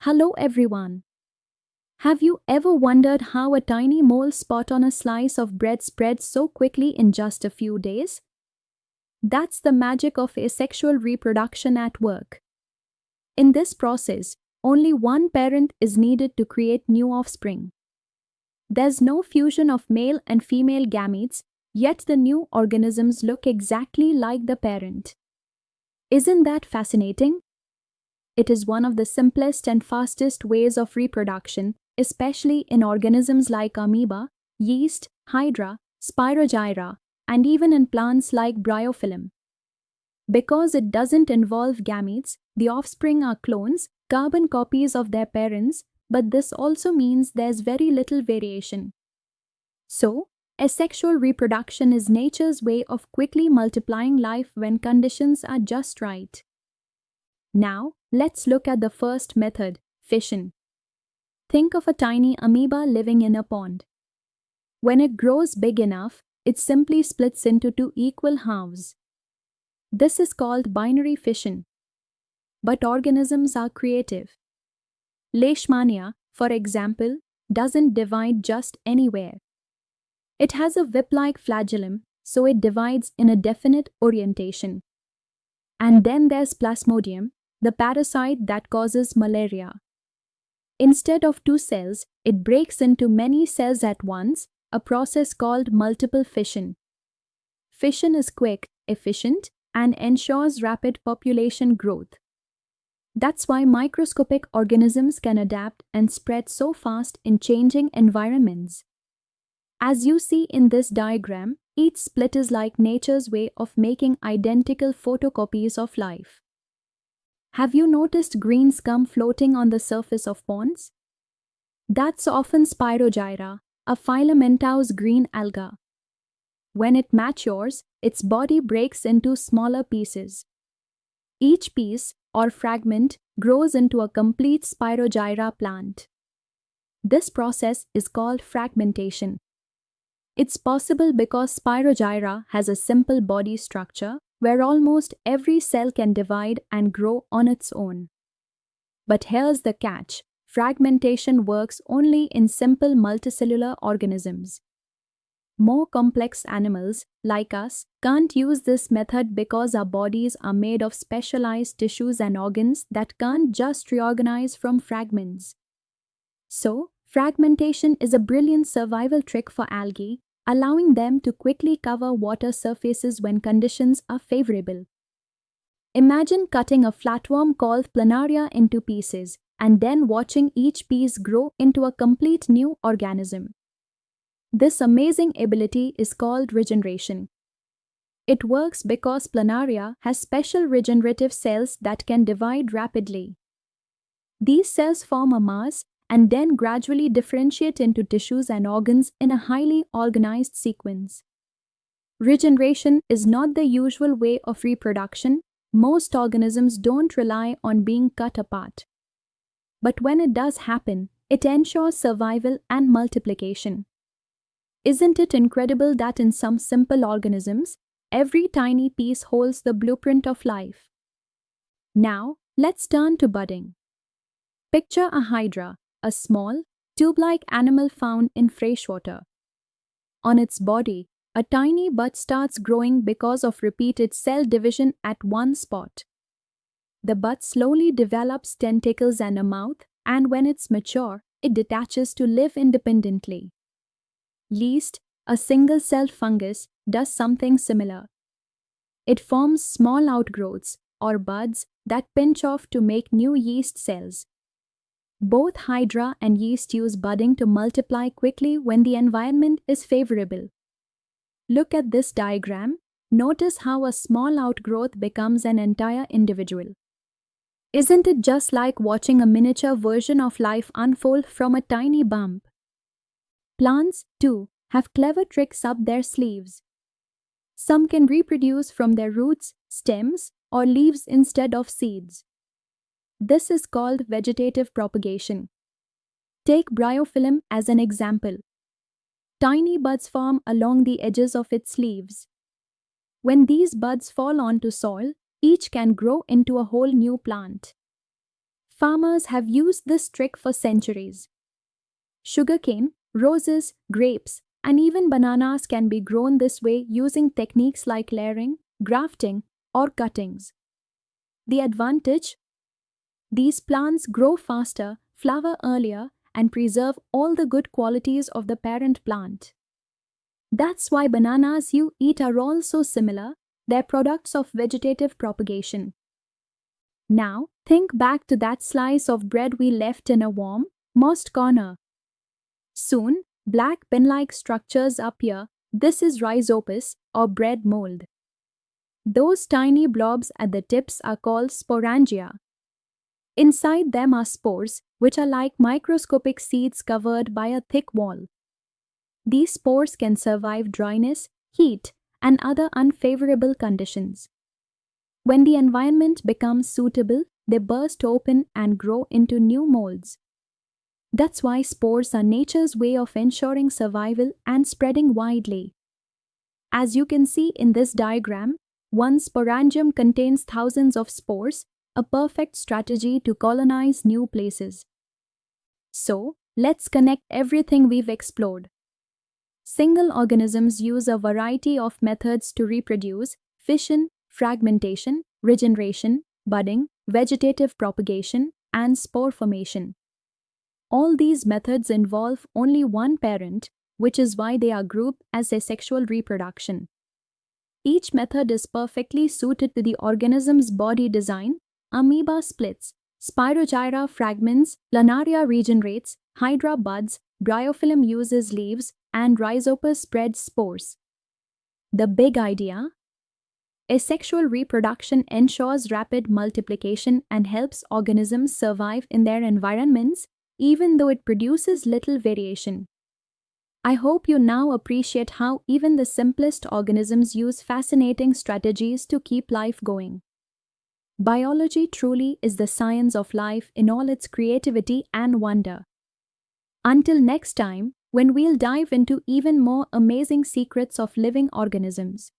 Hello everyone. Have you ever wondered how a tiny mole spot on a slice of bread spreads so quickly in just a few days? That's the magic of asexual reproduction at work. In this process, only one parent is needed to create new offspring. There's no fusion of male and female gametes, yet the new organisms look exactly like the parent. Isn't that fascinating? It is one of the simplest and fastest ways of reproduction, especially in organisms like amoeba, yeast, hydra, spirogyra, and even in plants like bryophyllum. Because it doesn't involve gametes, the offspring are clones, carbon copies of their parents, but this also means there's very little variation. So, asexual reproduction is nature's way of quickly multiplying life when conditions are just right. Now, let's look at the first method, fission. Think of a tiny amoeba living in a pond. When it grows big enough, it simply splits into two equal halves. This is called binary fission. But organisms are creative. Leishmania, for example, doesn't divide just anywhere. It has a whip-like flagellum, so it divides in a definite orientation. And then there's Plasmodium, the parasite that causes malaria. Instead of two cells, it breaks into many cells at once, a process called multiple fission. Fission is quick, efficient, and ensures rapid population growth. That's why microscopic organisms can adapt and spread so fast in changing environments. As you see in this diagram, each split is like nature's way of making identical photocopies of life. Have you noticed green scum floating on the surface of ponds? That's often Spirogyra, a filamentous green alga. When it matures, its body breaks into smaller pieces. Each piece, or fragment, grows into a complete Spirogyra plant. This process is called fragmentation. It's possible because Spirogyra has a simple body structure where almost every cell can divide and grow on its own. But here's the catch: fragmentation works only in simple multicellular organisms. More complex animals, like us, can't use this method because our bodies are made of specialized tissues and organs that can't just reorganize from fragments. So, fragmentation is a brilliant survival trick for algae, allowing them to quickly cover water surfaces when conditions are favorable. Imagine cutting a flatworm called Planaria into pieces and then watching each piece grow into a complete new organism. This amazing ability is called regeneration. It works because Planaria has special regenerative cells that can divide rapidly. These cells form a mass and then gradually differentiate into tissues and organs in a highly organized sequence. Regeneration is not the usual way of reproduction. Most organisms don't rely on being cut apart. But when it does happen, it ensures survival and multiplication. Isn't it incredible that in some simple organisms, every tiny piece holds the blueprint of life? Now, let's turn to budding. Picture a hydra, a small, tube-like animal found in freshwater. On its body, a tiny bud starts growing because of repeated cell division at one spot. The bud slowly develops tentacles and a mouth, and when it's mature, it detaches to live independently. Yeast, a single-celled fungus, does something similar. It forms small outgrowths, or buds, that pinch off to make new yeast cells. Both hydra and yeast use budding to multiply quickly when the environment is favorable. Look at this diagram. Notice how a small outgrowth becomes an entire individual. Isn't it just like watching a miniature version of life unfold from a tiny bump? Plants, too, have clever tricks up their sleeves. Some can reproduce from their roots, stems, or leaves instead of seeds. This is called vegetative propagation. Take bryophyllum as an example. Tiny buds form along the edges of its leaves. When these buds fall onto soil, each can grow into a whole new plant. Farmers have used this trick for centuries. Sugarcane, roses, grapes, and even bananas can be grown this way using techniques like layering, grafting, or cuttings. The advantage? These plants grow faster, flower earlier, and preserve all the good qualities of the parent plant. That's why bananas you eat are all so similar, they're products of vegetative propagation. Now, think back to that slice of bread we left in a warm, moist corner. Soon, black pen-like structures appear. This is rhizopus, or bread mold. Those tiny blobs at the tips are called sporangia. Inside them are spores, which are like microscopic seeds covered by a thick wall. These spores can survive dryness, heat, and other unfavorable conditions. When the environment becomes suitable, they burst open and grow into new molds. That's why spores are nature's way of ensuring survival and spreading widely. As you can see in this diagram, one sporangium contains thousands of spores, a perfect strategy to colonize new places. So, let's connect everything we've explored. Single organisms use a variety of methods to reproduce: fission, fragmentation, regeneration, budding, vegetative propagation, and spore formation. All these methods involve only one parent, which is why they are grouped as asexual reproduction. Each method is perfectly suited to the organism's body design. Amoeba splits, Spirogyra fragments, Planaria regenerates, Hydra buds, Bryophyllum uses leaves, and Rhizopus spreads spores. The big idea? Asexual reproduction ensures rapid multiplication and helps organisms survive in their environments, even though it produces little variation. I hope you now appreciate how even the simplest organisms use fascinating strategies to keep life going. Biology truly is the science of life in all its creativity and wonder. Until next time, when we'll dive into even more amazing secrets of living organisms.